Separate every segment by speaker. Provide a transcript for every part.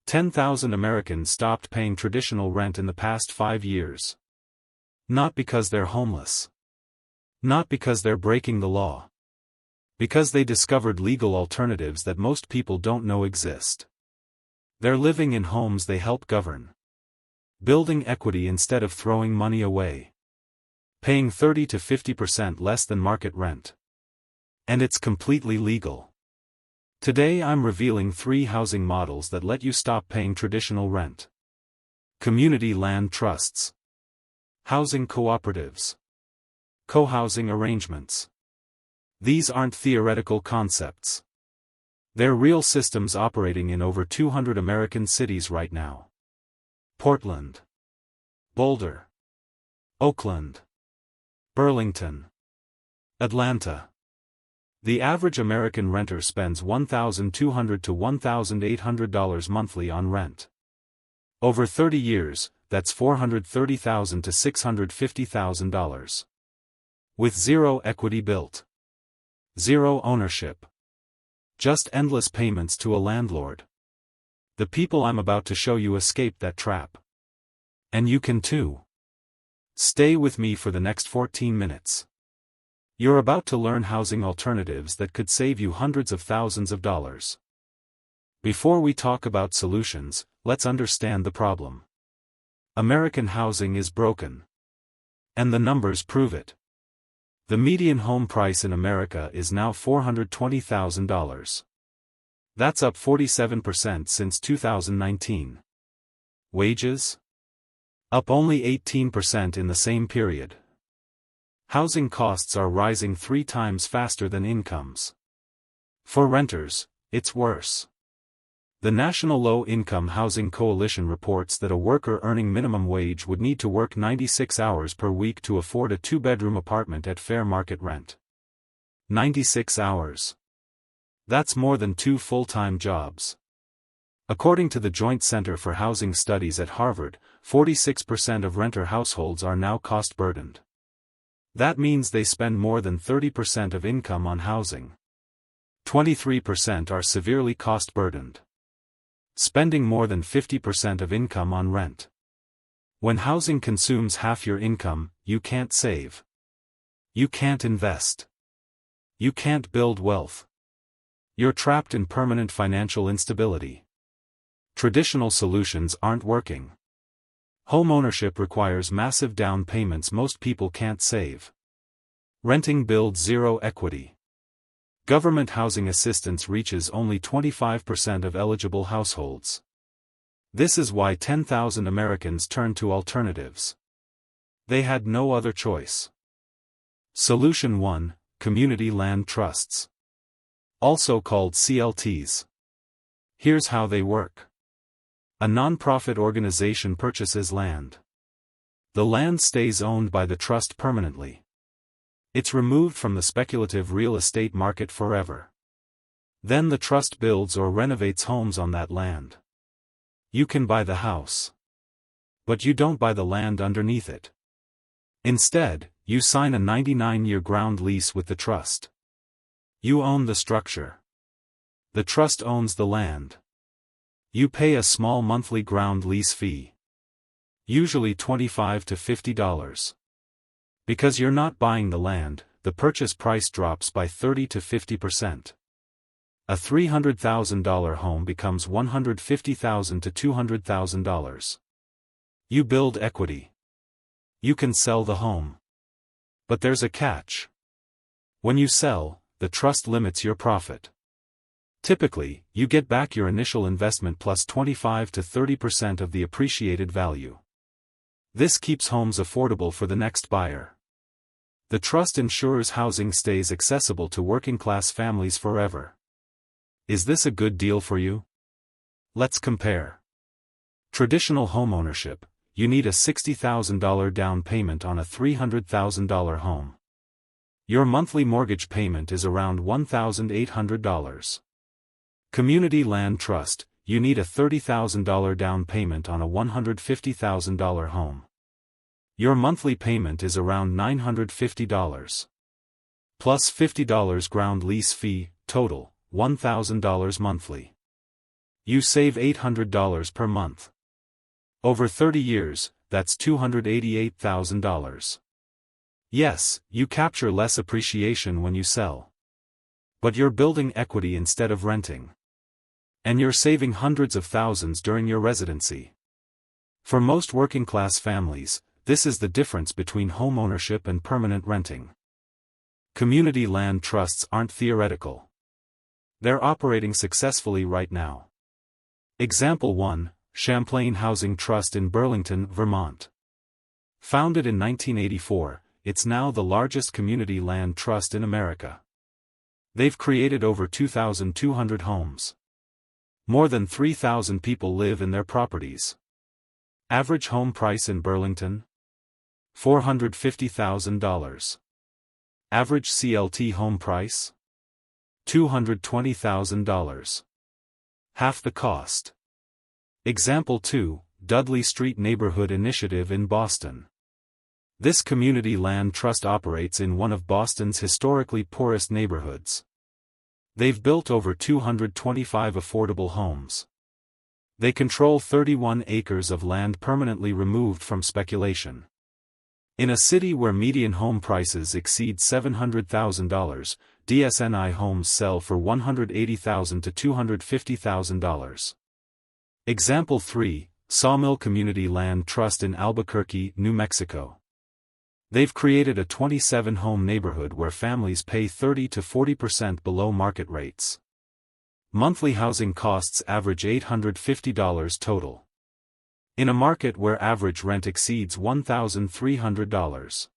Speaker 1: 10,000 Americans stopped paying traditional rent in the past 5 years. Not because they're homeless. Not because they're breaking the law. Because they discovered legal alternatives that most people don't know exist. They're living in homes they help govern. Building equity instead of throwing money away. Paying 30 to 50% less than market rent. And it's completely legal. Today I'm revealing 3 housing models that let you stop paying traditional rent. Community land trusts. Housing cooperatives. Co-housing arrangements. These aren't theoretical concepts. They're real systems operating in over 200 American cities right now. Portland. Boulder. Oakland. Burlington. Atlanta. The average American renter spends $1,200 to $1,800 monthly on rent. Over 30 years, that's $430,000 to $650,000. With zero equity built. Zero ownership. Just endless payments to a landlord. The people I'm about to show you escaped that trap. And you can too. Stay with me for the next 14 minutes. You're about to learn housing alternatives that could save you hundreds of thousands of dollars. Before we talk about solutions, let's understand the problem. American housing is broken. And the numbers prove it. The median home price in America is now $420,000. That's up 47% since 2019. Wages? Up only 18% in the same period. Housing costs are rising 3 times faster than incomes. For renters, it's worse. The National Low-Income Housing Coalition reports that a worker earning minimum wage would need to work 96 hours per week to afford a 2-bedroom apartment at fair market rent. 96 hours. That's more than 2 full-time jobs. According to the Joint Center for Housing Studies at Harvard, 46% of renter households are now cost-burdened. That means they spend more than 30% of income on housing. 23% are severely cost-burdened. Spending more than 50% of income on rent. When housing consumes half your income, you can't save. You can't invest. You can't build wealth. You're trapped in permanent financial instability. Traditional solutions aren't working. Homeownership requires massive down payments most people can't save. Renting builds zero equity. Government housing assistance reaches only 25% of eligible households. This is why 10,000 Americans turn to alternatives. They had no other choice. Solution 1: Community Land Trusts. Also called CLTs. Here's how they work. A nonprofit organization purchases land. The land stays owned by the trust permanently. It's removed from the speculative real estate market forever. Then the trust builds or renovates homes on that land. You can buy the house. But you don't buy the land underneath it. Instead, you sign a 99-year ground lease with the trust. You own the structure. The trust owns the land. You pay a small monthly ground lease fee. Usually $25 to $50. Because you're not buying the land, the purchase price drops by 30 to 50%. A $300,000 home becomes $150,000 to $200,000. You build equity. You can sell the home. But there's a catch. When you sell, the trust limits your profit. Typically, you get back your initial investment plus 25 to 30% of the appreciated value. This keeps homes affordable for the next buyer. The trust ensures housing stays accessible to working-class families forever. Is this a good deal for you? Let's compare. Traditional homeownership: you need a $60,000 down payment on a $300,000 home. Your monthly mortgage payment is around $1,800. Community Land Trust: you need a $30,000 down payment on a $150,000 home. Your monthly payment is around $950. Plus $50 ground lease fee, total $1,000 monthly. You save $800 per month. Over 30 years, that's $288,000. Yes, you capture less appreciation when you sell. But you're building equity instead of renting. And you're saving hundreds of thousands during your residency. For most working-class families, this is the difference between homeownership and permanent renting. Community land trusts aren't theoretical. They're operating successfully right now. Example 1, Champlain Housing Trust in Burlington, Vermont. Founded in 1984, it's now the largest community land trust in America. They've created over 2,200 homes. More than 3,000 people live in their properties. Average home price in Burlington? $450,000. Average CLT home price? $220,000. Half the cost. Example 2, Dudley Street Neighborhood Initiative in Boston. This community land trust operates in one of Boston's historically poorest neighborhoods. They've built over 225 affordable homes. They control 31 acres of land permanently removed from speculation. In a city where median home prices exceed $700,000, DSNI homes sell for $180,000 to $250,000. Example 3, Sawmill Community Land Trust in Albuquerque, New Mexico. They've created a 27-home neighborhood where families pay 30 to 40% below market rates. Monthly housing costs average $850 total. In a market where average rent exceeds $1,300.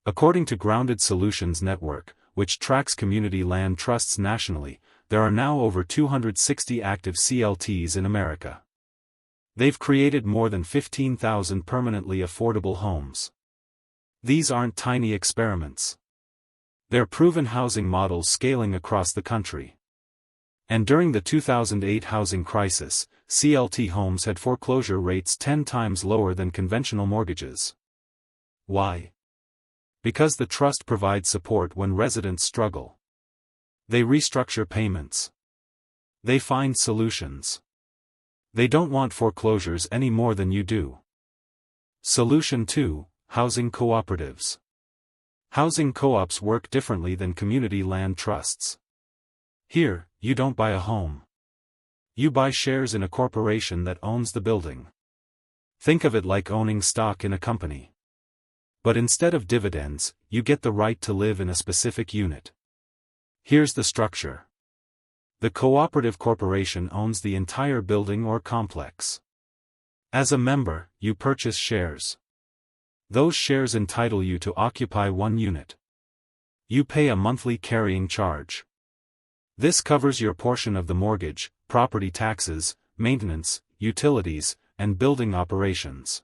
Speaker 1: According to Grounded Solutions Network, which tracks community land trusts nationally, there are now over 260 active CLTs in America. They've created more than 15,000 permanently affordable homes. These aren't tiny experiments. They're proven housing models scaling across the country. And during the 2008 housing crisis, CLT homes had foreclosure rates 10 times lower than conventional mortgages. Why? Because the trust provides support when residents struggle. They restructure payments. They find solutions. They don't want foreclosures any more than you do. Solution 2, Housing Cooperatives. Housing co-ops work differently than community land trusts. Here, you don't buy a home. You buy shares in a corporation that owns the building. Think of it like owning stock in a company. But instead of dividends, you get the right to live in a specific unit. Here's the structure. The cooperative corporation owns the entire building or complex. As a member, you purchase shares. Those shares entitle you to occupy one unit. You pay a monthly carrying charge. This covers your portion of the mortgage, property taxes, maintenance, utilities, and building operations.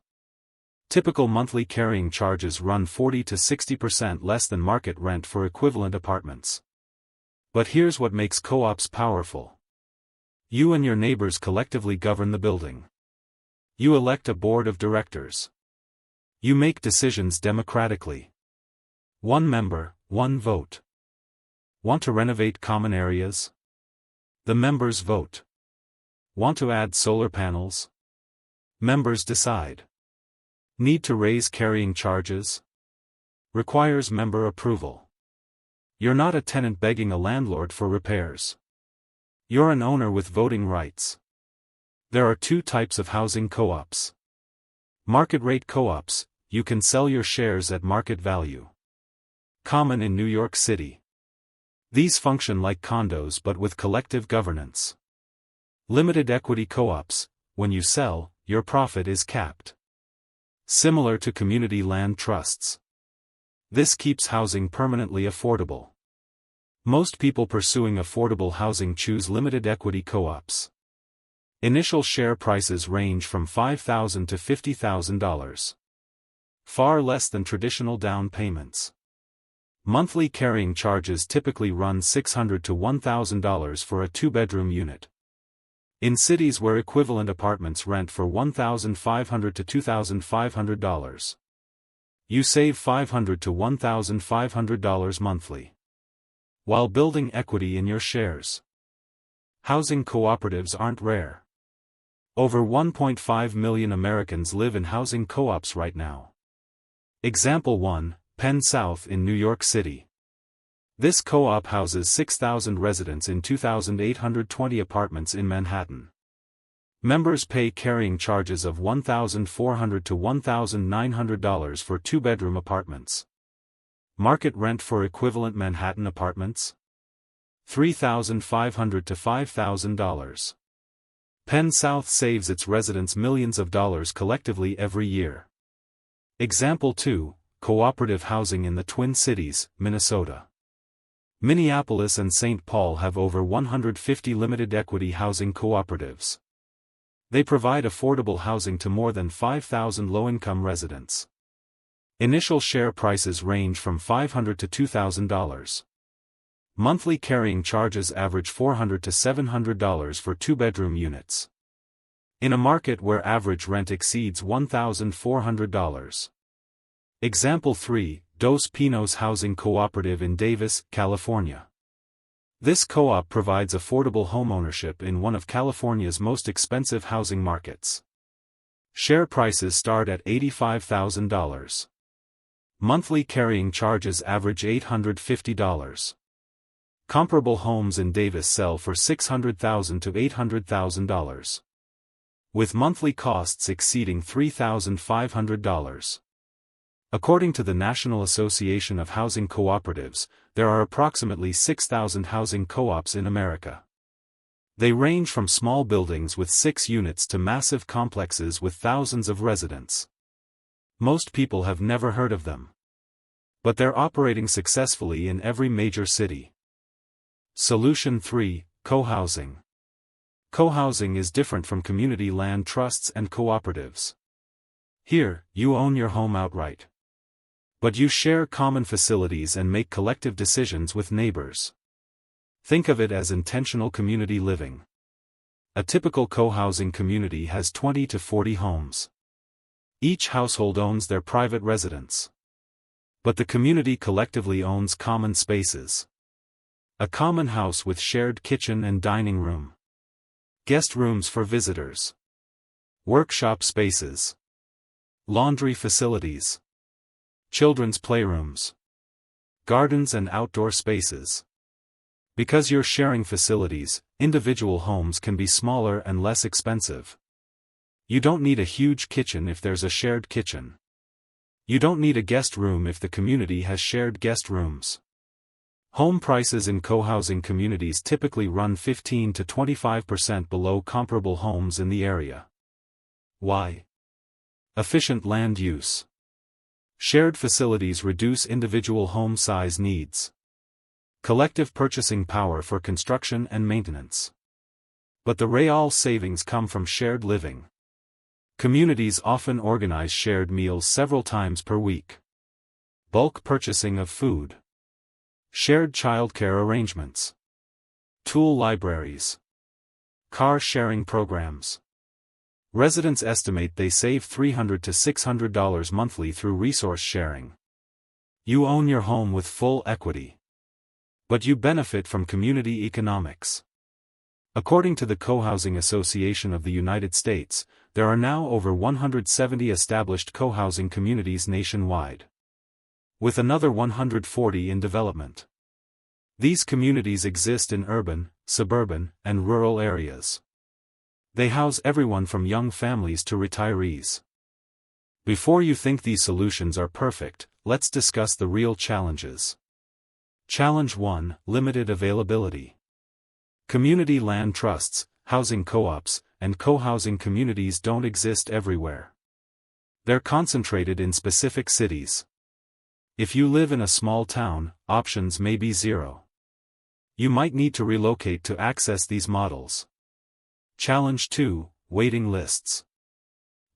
Speaker 1: Typical monthly carrying charges run 40 to 60% less than market rent for equivalent apartments. But here's what makes co-ops powerful. You and your neighbors collectively govern the building. You elect a board of directors. You make decisions democratically. One member, one vote. Want to renovate common areas? The members vote. Want to add solar panels? Members decide. Need to raise carrying charges? Requires member approval. You're not a tenant begging a landlord for repairs. You're an owner with voting rights. There are two types of housing co-ops. Market rate co-ops, you can sell your shares at market value. Common in New York City. These function like condos but with collective governance. Limited equity co-ops, when you sell, your profit is capped. Similar to community land trusts. This keeps housing permanently affordable. Most people pursuing affordable housing choose limited equity co-ops. Initial share prices range from $5,000 to $50,000. Far less than traditional down payments. Monthly carrying charges typically run $600 to $1,000 for a two-bedroom unit. In cities where equivalent apartments rent for $1,500 to $2,500. You save $500 to $1,500 monthly. While building equity in your shares. Housing cooperatives aren't rare. Over 1.5 million Americans live in housing co-ops right now. Example 1, Penn South in New York City. This co-op houses 6,000 residents in 2,820 apartments in Manhattan. Members pay carrying charges of $1,400 to $1,900 for two-bedroom apartments. Market rent for equivalent Manhattan apartments? $3,500 to $5,000. Penn South saves its residents millions of dollars collectively every year. Example 2, Cooperative Housing in the Twin Cities, Minnesota. Minneapolis and St. Paul have over 150 limited equity housing cooperatives. They provide affordable housing to more than 5,000 low-income residents. Initial share prices range from $500 to $2,000. Monthly carrying charges average $400 to $700 for two-bedroom units. In a market where average rent exceeds $1,400. Example 3, Dos Pinos Housing Cooperative in Davis, California. This co-op provides affordable homeownership in one of California's most expensive housing markets. Share prices start at $85,000. Monthly carrying charges average $850. Comparable homes in Davis sell for $600,000 to $800,000. With monthly costs exceeding $3,500. According to the National Association of Housing Cooperatives, there are approximately 6,000 housing co-ops in America. They range from small buildings with 6 units to massive complexes with thousands of residents. Most people have never heard of them. But they're operating successfully in every major city. Solution 3, Cohousing. Cohousing is different from community land trusts and cooperatives. Here, you own your home outright. But you share common facilities and make collective decisions with neighbors. Think of it as intentional community living. A typical cohousing community has 20 to 40 homes. Each household owns their private residence. But the community collectively owns common spaces. A common house with shared kitchen and dining room. Guest rooms for visitors. Workshop spaces. Laundry facilities. Children's playrooms. Gardens and outdoor spaces. Because you're sharing facilities, individual homes can be smaller and less expensive. You don't need a huge kitchen if there's a shared kitchen. You don't need a guest room if the community has shared guest rooms. Home prices in cohousing communities typically run 15 to 25% below comparable homes in the area. Why? Efficient land use. Shared facilities reduce individual home size needs. Collective purchasing power for construction and maintenance. But the real savings come from shared living. Communities often organize shared meals several times per week. Bulk purchasing of food. Shared childcare arrangements. Tool libraries. Car sharing programs. Residents estimate they save $300 to $600 monthly through resource sharing. You own your home with full equity. But you benefit from community economics. According to the Cohousing Association of the United States, there are now over 170 established cohousing communities nationwide, with another 140 in development. These communities exist in urban, suburban, and rural areas. They house everyone from young families to retirees. Before you think these solutions are perfect, let's discuss the real challenges. Challenge 1: Limited availability. Community land trusts, housing co-ops, and cohousing communities don't exist everywhere. They're concentrated in specific cities. If you live in a small town, options may be zero. You might need to relocate to access these models. Challenge 2: Waiting lists.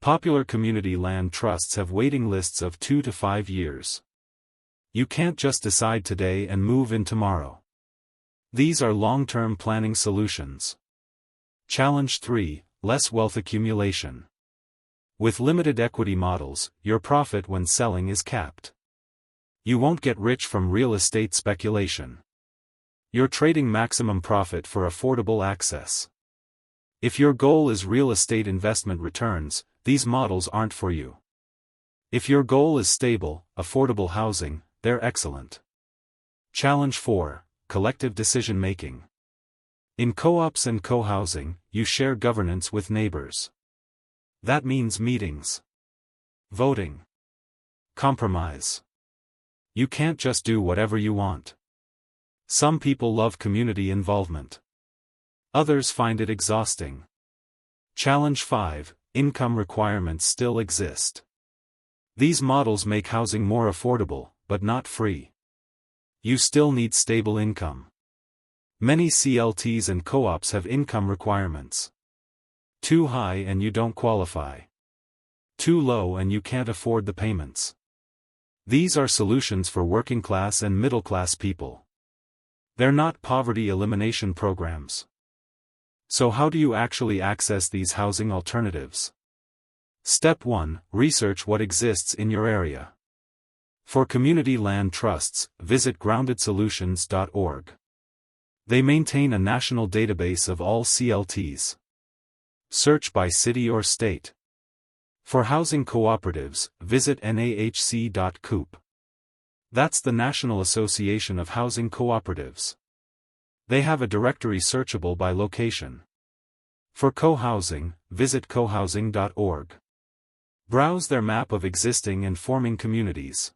Speaker 1: Popular community land trusts have waiting lists of 2 to 5 years. You can't just decide today and move in tomorrow. These are long-term planning solutions. Challenge 3: Less wealth accumulation. With limited equity models, your profit when selling is capped. You won't get rich from real estate speculation. You're trading maximum profit for affordable access. If your goal is real estate investment returns, these models aren't for you. If your goal is stable, affordable housing, they're excellent. Challenge 4: Collective decision making. In co-ops and co-housing, you share governance with neighbors. That means meetings, voting, compromise. You can't just do whatever you want. Some people love community involvement. Others find it exhausting. Challenge 5: Income requirements still exist. These models make housing more affordable, but not free. You still need stable income. Many CLTs and co-ops have income requirements. Too high and you don't qualify. Too low and you can't afford the payments. These are solutions for working class and middle class people. They're not poverty elimination programs. So how do you actually access these housing alternatives? Step 1: Research what exists in your area. For community land trusts, visit groundedsolutions.org. They maintain a national database of all CLTs. Search by city or state. For housing cooperatives, visit nahc.coop. That's the National Association of Housing Cooperatives. They have a directory searchable by location. For co-housing, visit cohousing.org. Browse their map of existing and forming communities.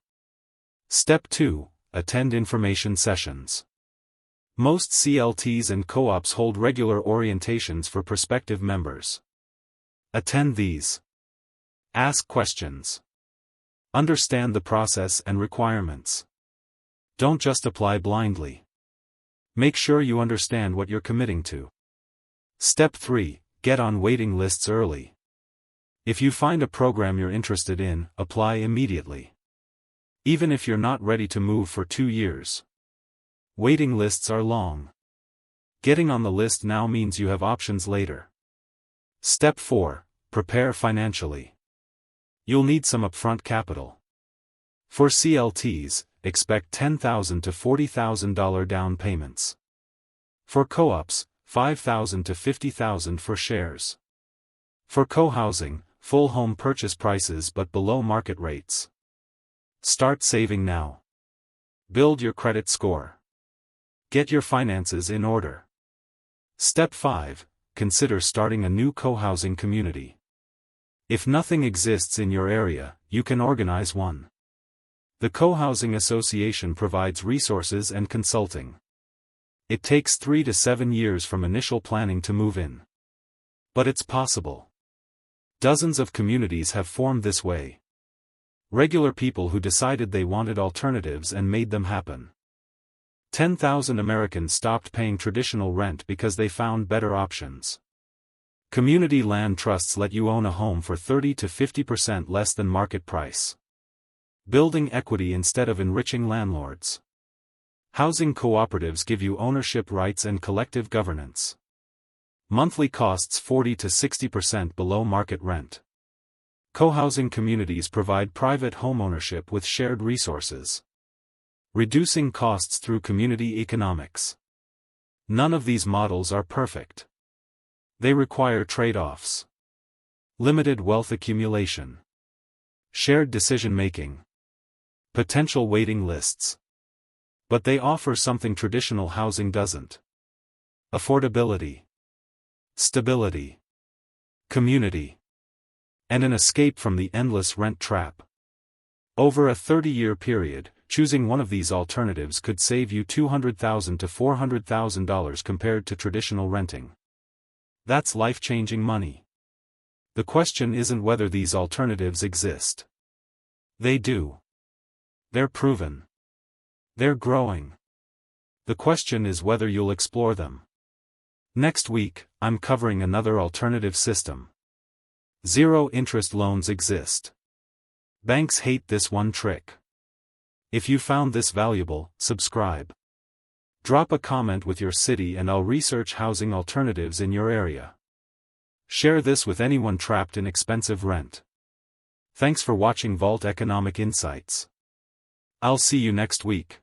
Speaker 1: Step 2: Attend information sessions. Most CLTs and co-ops hold regular orientations for prospective members. Attend these. Ask questions. Understand the process and requirements. Don't just apply blindly. Make sure you understand what you're committing to. Step 3: Get on waiting lists early. If you find a program you're interested in, apply immediately. Even if you're not ready to move for 2 years. Waiting lists are long. Getting on the list now means you have options later. Step 4: Prepare financially. You'll need some upfront capital. For CLTs, expect $10,000 to $40,000 down payments. For co-ops, $5,000 to $50,000 for shares. For co-housing, full home purchase prices but below market rates. Start saving now. Build your credit score. Get your finances in order. Step 5: Consider starting a new co-housing community. If nothing exists in your area, you can organize one. The Cohousing Association provides resources and consulting. It takes 3 to 7 years from initial planning to move in. But it's possible. Dozens of communities have formed this way. Regular people who decided they wanted alternatives and made them happen. 10,000 Americans stopped paying traditional rent because they found better options. Community land trusts let you own a home for 30 to 50% less than market price. Building equity instead of enriching landlords. Housing cooperatives give you ownership rights and collective governance. Monthly costs 40 to 60% below market rent. Cohousing communities provide private homeownership with shared resources. Reducing costs through community economics. None of these models are perfect. They require trade-offs. Limited wealth accumulation. Shared decision-making. Potential waiting lists. But they offer something traditional housing doesn't. Affordability. Stability. Community. And an escape from the endless rent trap. Over a 30-year period, choosing one of these alternatives could save you $200,000 to $400,000 compared to traditional renting. That's life-changing money. The question isn't whether these alternatives exist. They do. They're proven. They're growing. The question is whether you'll explore them. Next week, I'm covering another alternative system. Zero-interest loans exist. Banks hate this one trick. If you found this valuable, subscribe. Drop a comment with your city and I'll research housing alternatives in your area. Share this with anyone trapped in expensive rent. Thanks for watching Vault Economic Insights. I'll see you next week.